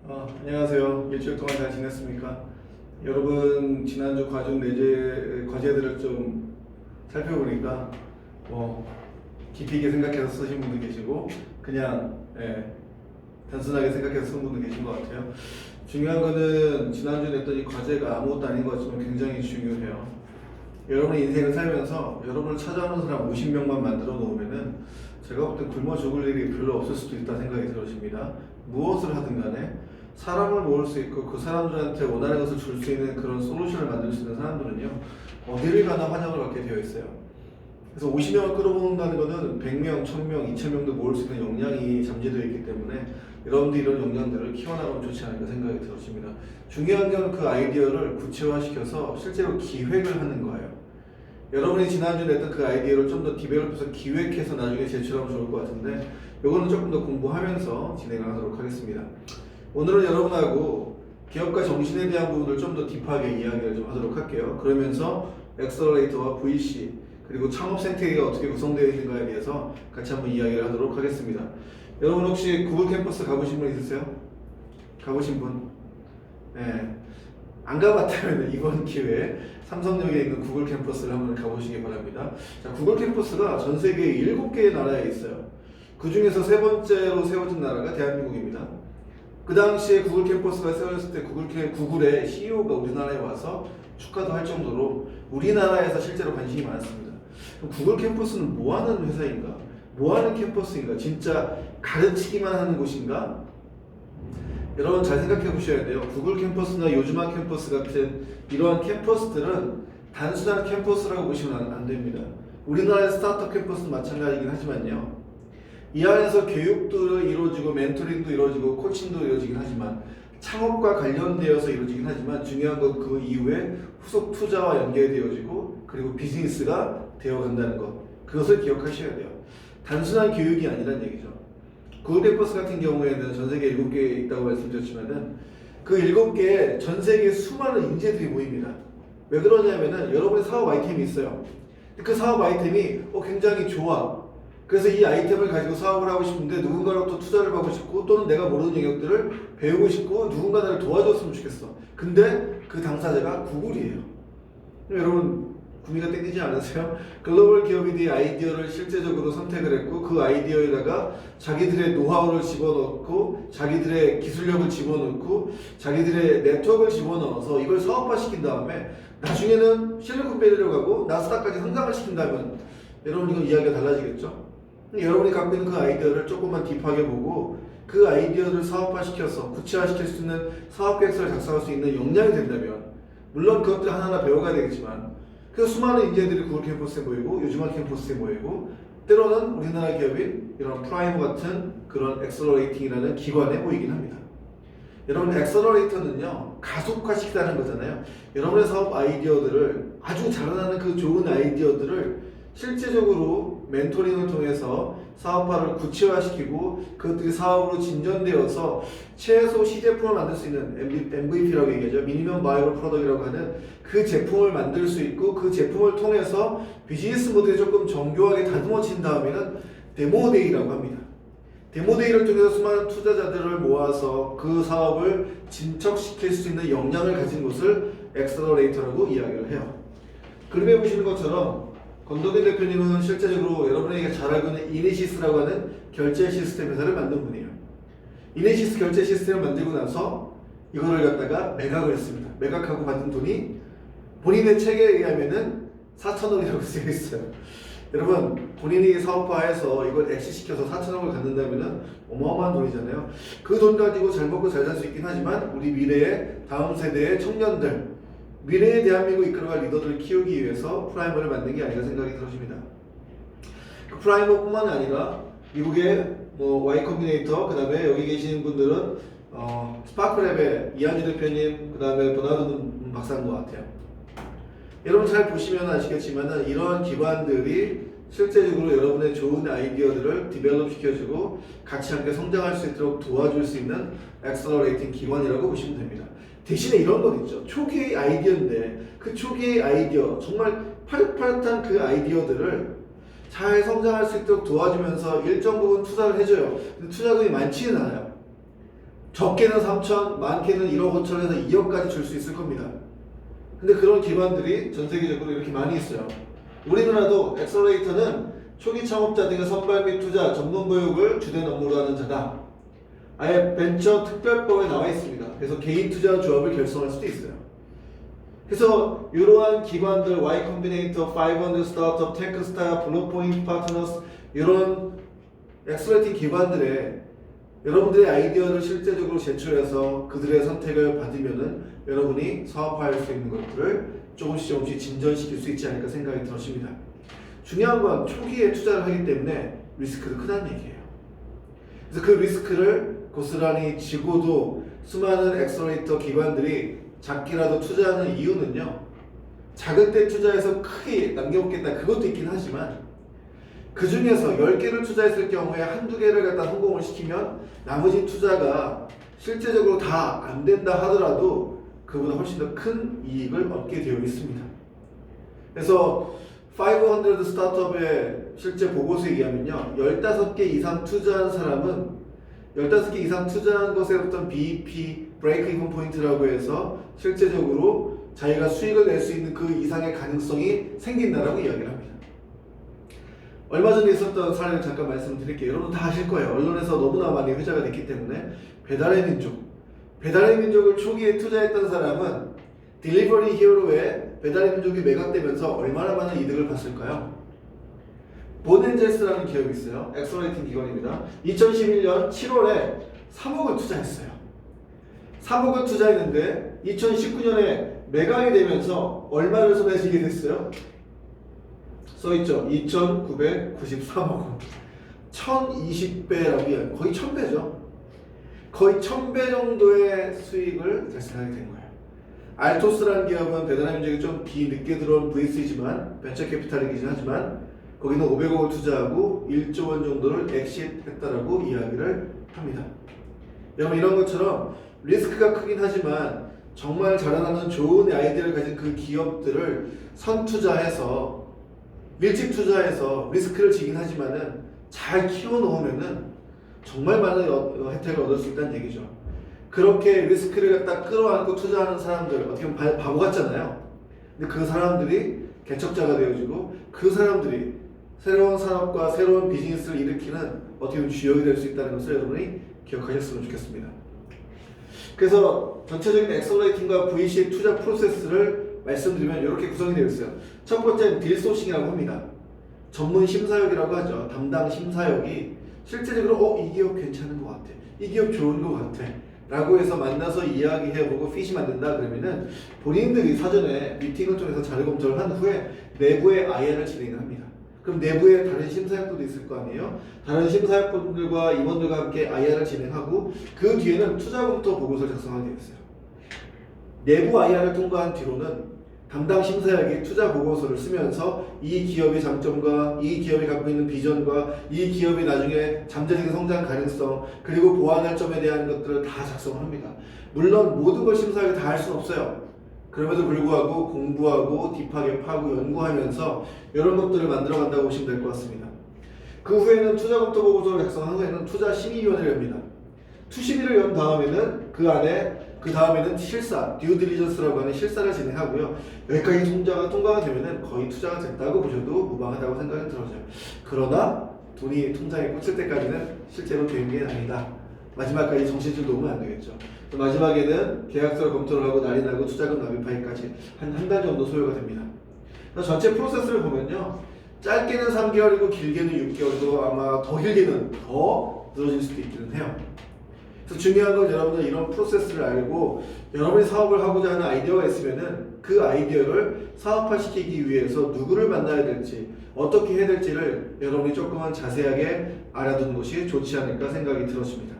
안녕하세요. 일주일 동안 잘 지냈습니까? 여러분 지난주 과중 과제들을 좀 살펴보니까 깊이 있게 생각해서 쓰신 분도 계시고 그냥 단순하게 생각해서 쓴 분도 계신 것 같아요. 중요한 거는 지난주에 냈던 이 과제가 아무것도 아닌 것 같지만 굉장히 중요해요. 여러분의 인생을 살면서 여러분을 찾아오는 사람 50명만 만들어 놓으면은 제가 볼 때 굶어 죽을 일이 별로 없을 수도 있다 생각이 들어집니다. 무엇을 하든 간에 사람을 모을 수 있고 그 사람들한테 원하는 것을 줄 수 있는 그런 솔루션을 만들 수 있는 사람들은요 어디를 가나 환영을 받게 되어 있어요. 그래서 50명을 끌어모은다는 것은 100명, 1000명, 2000명도 모을 수 있는 역량이 잠재되어 있기 때문에 여러분들 이런 역량들을 키워나가면 좋지 않을까 생각이 들었습니다. 중요한 건 그 아이디어를 구체화시켜서 실제로 기획을 하는 거예요. 여러분이 지난주에 냈던 그 아이디어를 좀 더 디벨롭해서 기획해서 나중에 제출하면 좋을 것 같은데 이거는 조금 더 공부하면서 진행을 하도록 하겠습니다. 오늘은 여러분하고 기업가 정신에 대한 부분을 좀 더 딥하게 이야기를 좀 하도록 할게요. 그러면서 엑셀러레이터와 VC 그리고 창업 생태계가 어떻게 구성되어 있는가에 대해서 같이 한번 이야기를 하도록 하겠습니다. 여러분 혹시 구글 캠퍼스 가보신 분 있으세요? 가보신 분? 네. 안 가봤다면 이번 기회에 삼성역에 있는 구글 캠퍼스를 한번 가보시기 바랍니다. 자, 구글 캠퍼스가 전 세계 7개의 나라에 있어요. 그 중에서 세 번째로 세워진 나라가 대한민국입니다. 그 당시에 구글 캠퍼스가 세워졌을 때 구글의 CEO가 우리나라에 와서 축하도 할 정도로 우리나라에서 실제로 관심이 많았습니다. 그럼 구글 캠퍼스는 뭐 하는 회사인가? 뭐 하는 캠퍼스인가? 진짜 가르치기만 하는 곳인가? 여러분 잘 생각해 보셔야 돼요. 구글 캠퍼스나 요즈마 캠퍼스 같은 이러한 캠퍼스들은 단순한 캠퍼스라고 보시면 안 됩니다. 우리나라의 스타트업 캠퍼스는 마찬가지긴 하지만요. 이 안에서 교육도 이루어지고 멘토링도 이루어지고 코칭도 이루어지긴 하지만 창업과 관련되어서 이루어지긴 하지만 중요한 건 그 이후에 후속 투자와 연계되어지고 그리고 비즈니스가 되어간다는 것, 그것을 기억하셔야 돼요. 단순한 교육이 아니란 얘기죠. 구글 캠퍼스 같은 경우에는 전 세계 7개에 있다고 말씀드렸지만은 그 7개에 전 세계 수많은 인재들이 모입니다. 왜 그러냐면은 여러분의 사업 아이템이 있어요. 그 사업 아이템이 굉장히 좋아. 그래서 이 아이템을 가지고 사업을 하고 싶은데 누군가로부터 투자를 받고 싶고 또는 내가 모르는 영역들을 배우고 싶고 누군가 나를 도와줬으면 좋겠어. 근데 그 당사자가 구글이에요. 여러분 구미가 땡기지 않으세요? 글로벌 기업이 이 아이디어를 실제적으로 선택을 했고 그 아이디어에다가 자기들의 노하우를 집어넣고 자기들의 기술력을 집어넣고 자기들의 네트워크를 집어넣어서 이걸 사업화시킨 다음에 나중에는 실리콘밸리로 가고 나스닥까지 성장을 시킨다면 여러분 이건 이야기가 달라지겠죠? 여러분이 갖고 있는 그 아이디어를 조금만 딥하게 보고 그 아이디어를 사업화시켜서 구체화시킬 수 있는 사업계획서를 작성할 수 있는 역량이 된다면 물론 그것들 하나하나 배워가야 되겠지만 그래서 수많은 인재들이 구글 캠퍼스에 모이고 요즈마 캠퍼스에 모이고 때로는 우리나라 기업인 이런 프라이머 같은 그런 엑셀러레이팅이라는 기관에 모이긴 합니다. 여러분 엑셀러레이터는요 가속화시키다는 거잖아요. 여러분의 사업 아이디어들을 아주 자라나는 그 좋은 아이디어들을 실제적으로 멘토링을 통해서 사업화를 구체화시키고 그것들이 사업으로 진전되어서 최소 시제품을 만들 수 있는 MVP라고 얘기하죠. 미니멈 바이블 프로덕트라고 하는 그 제품을 만들 수 있고 그 제품을 통해서 비즈니스 모델이 조금 정교하게 다듬어진 다음에는 데모데이라고 합니다. 데모데이를 통해서 수많은 투자자들을 모아서 그 사업을 진척시킬 수 있는 역량을 가진 곳을 엑셀러레이터라고 이야기를 해요. 그림에 보시는 것처럼 권덕인 대표님은 실제적으로 여러분에게 잘 알고 있는 이니시스라고 하는 결제 시스템 회사를 만든 분이에요. 이니시스 결제 시스템을 만들고 나서 이거를 갖다가 매각을 했습니다. 매각하고 받은 돈이 본인의 책에 의하면은 4천억이라고 쓰여 있어요. 여러분 본인이 사업화해서 이걸 엑시시켜서 4천억을 갖는다면은 어마어마한 돈이잖아요. 그 돈 가지고 잘 먹고 잘 살 수 있긴 하지만 우리 미래의 다음 세대의 청년들 미래의 대한민국 이끌어갈 리더들을 키우기 위해서 프라이머를 만든 게 아닌가 생각이 들어집니다. 그 프라이머뿐만 아니라 미국의 Y 컴비네이터 그 다음에 여기 계시는 분들은 스파크랩의 이한주 대표님 그 다음에 버나드 박사인 것 같아요. 여러분 잘 보시면 아시겠지만 이러한 기관들이 실제적으로 여러분의 좋은 아이디어들을 디벨롭 시켜주고 같이 함께 성장할 수 있도록 도와줄 수 있는 엑셀러레이팅 기관이라고 보시면 됩니다. 대신에 이런 건 있죠. 초기의 아이디어인데 그 초기의 아이디어 정말 파릇파릇한 그 아이디어들을 잘 성장할 수 있도록 도와주면서 일정 부분 투자를 해줘요. 근데 투자금이 많지는 않아요. 적게는 3천, 많게는 1억 5천에서 2억까지 줄 수 있을 겁니다. 근데 그런 기관들이 전 세계적으로 이렇게 많이 있어요. 우리나라도 엑셀러레이터는 초기 창업자 등의 선발 및 투자, 전문 교육을 주된 업무로 하는 자다. 아예 벤처 특별법에 나와 있습니다. 그래서 개인 투자 조합을 결성할 수도 있어요. 그래서 이러한 기관들 Y 컴비네이터, 500 스타트업, 테크스타, 블루포인트 파트너스 이런 엑셀러레이팅 기관들의 여러분들의 아이디어를 실제적으로 제출해서 그들의 선택을 받으면은 여러분이 사업화할 수 있는 것들을 조금씩 진전시킬 수 있지 않을까 생각이 들었습니다. 중요한 건 초기에 투자를 하기 때문에 리스크도 크다는 얘기예요. 그래서 그 리스크를 고스란히 지고도 수많은 엑셀러레이터 기관들이 작게라도 투자하는 이유는요. 작을 때 투자해서 크게 남겨먹겠다 그것도 있긴 하지만 그 중에서 10개를 투자했을 경우에 한두 개를 갖다 성공을 시키면 나머지 투자가 실제적으로 다 안 된다 하더라도 그보다 훨씬 더 큰 이익을 얻게 되어 있습니다. 그래서 500 스타트업의 실제 보고서에 의하면요. 15개 이상 투자한 사람은 15개 이상 투자한 것에 어떤 BEP, 브레이크 이븐 포인트라고 해서 실제적으로 자기가 수익을 낼 수 있는 그 이상의 가능성이 생긴다라고 이야기를 합니다. 얼마 전에 있었던 사례를 잠깐 말씀드릴게요. 여러분 다 아실 거예요. 언론에서 너무나 많이 회자가 됐기 때문에 배달의 민족. 배달의 민족을 초기에 투자했던 사람은 딜리버리 히어로에 배달의 민족이 매각되면서 얼마나 많은 이득을 봤을까요? 본엔젤스라는 기업이 있어요. 엑셀러레이팅 기관입니다. 2011년 7월에 3억을 투자했어요. 3억을 투자했는데 2019년에 매각이 되면서 얼마를 손해지게 됐어요? 써있죠. 2,993억 원. 1020배라고 거의 1000배죠. 거의 1000배 정도의 수익을 달성하게 된 거예요. 알토스라는 기업은 배달의 민족이 좀 뒤늦게 들어온 VC지만 벤처 캐피탈이긴 하지만 거기는 500억을 투자하고 1조 원 정도를 엑시트했다라고 이야기를 합니다. 여러분 이런 것처럼 리스크가 크긴 하지만 정말 자라나는 좋은 아이디어를 가진 그 기업들을 선투자해서 일찍 투자해서 리스크를 지긴 하지만은 잘 키워놓으면은 정말 많은 혜택을 얻을 수 있다는 얘기죠. 그렇게 리스크를 갖다 끌어안고 투자하는 사람들 어떻게 보면 바보 같잖아요. 근데 그 사람들이 개척자가 되어지고 그 사람들이 새로운 산업과 새로운 비즈니스를 일으키는 어떻게 보면 주역이 될 수 있다는 것을 여러분이 기억하셨으면 좋겠습니다. 그래서 전체적인 엑셀러레이팅과 VC 투자 프로세스를 말씀드리면 이렇게 구성이 되어 있어요. 첫 번째는 딜 소싱이라고 합니다. 전문 심사역이라고 하죠. 담당 심사역이 실제적으로 이 기업 괜찮은 것 같아. 이 기업 좋은 것 같아. 라고 해서 만나서 이야기해보고 핏이 만든다 그러면은 본인들이 사전에 미팅을 통해서 자료 검토를 한 후에 내부의 IR을 진행을 합니다. 그럼 내부에 다른 심사역들도 있을 거 아니에요? 다른 심사역분들과 임원들과 함께 IR을 진행하고 그 뒤에는 투자 검토 보고서를 작성하게 되어 있어요. 내부 IR을 통과한 뒤로는 담당 심사역이 투자 보고서를 쓰면서 이 기업의 장점과 이 기업이 갖고 있는 비전과 이 기업이 나중에 잠재적인 성장 가능성 그리고 보완할 점에 대한 것들을 다 작성합니다. 물론 모든 걸 심사역이 다 할 수는 없어요. 그럼에도 불구하고 공부하고 딥하게 파고 연구하면서 이런 것들을 만들어 간다고 보시면 될 것 같습니다. 그 후에는 투자 검토 보고서를 작성한 후에는 투자 심의위원회를 엽니다. 투심의를 연 다음에는 그 다음에는 실사, 듀 딜리전스라고 하는 실사를 진행하고요. 여기까지 통과가 되면은 거의 투자가 됐다고 보셔도 무방하다고 생각이 들어져요. 그러나 돈이 통장에 꽂힐 때까지는 실제로 된 게 아니다. 마지막까지 정신줄 놓으면 안 되겠죠. 마지막에는 계약서를 검토를 하고 날이 나고 투자금 납입하기까지 한 달 정도 소요가 됩니다. 전체 프로세스를 보면요. 짧게는 3개월이고 길게는 6개월이고 아마 더 길게는 더 늦어질 수도 있기는 해요. 그래서 중요한 건 여러분들 이런 프로세스를 알고 여러분이 사업을 하고자 하는 아이디어가 있으면은 그 아이디어를 사업화시키기 위해서 누구를 만나야 될지 어떻게 해야 될지를 여러분이 조금만 자세하게 알아두는 것이 좋지 않을까 생각이 들었습니다.